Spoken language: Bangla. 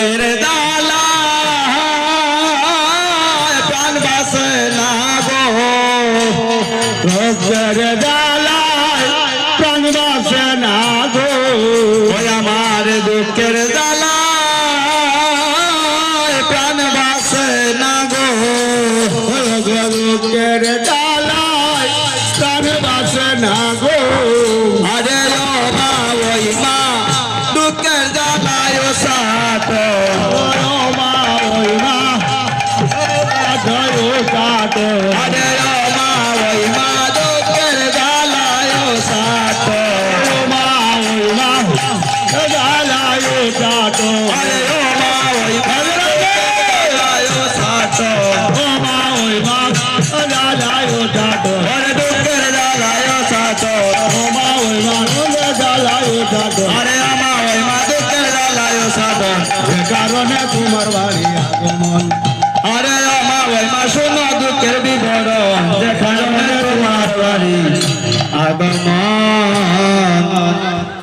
দুঃখের জ্বালা প্রাণ বাসে না গো দুঃখের জ্বালায় প্রাণ বাসে না গো ওই আমার দুঃখের জ্বালা প্রাণ বাসে না গো দুঃখের জ্বালায় প্রাণ বাসে না গো আরে ও মা ওই মা দুঃখের জ্বালায় ও সাথ ও মা ওই মা ধরো কাটো আরে ও মা ওই মা দুঃখের জ্বালায় ও সাথ ও মা ওই মা জ্বালায় কাটো আরে ও মা ওই মা জ্বালায় ও সাথ ও মা ওই মা জ্বালায় কাটো আরে দুঃখের জ্বালায় ও সাথ ও মা ওই মা জ্বালায় কাটো আরে আমা ওই মা দুঃখের জ্বালায় ও সাথ যে কারণে তোমার বাড়ি আগমন আরে আমা ওই মা শোনো দুঃখের বিবরণ যে কারণে তোমার বাড়ি আগমন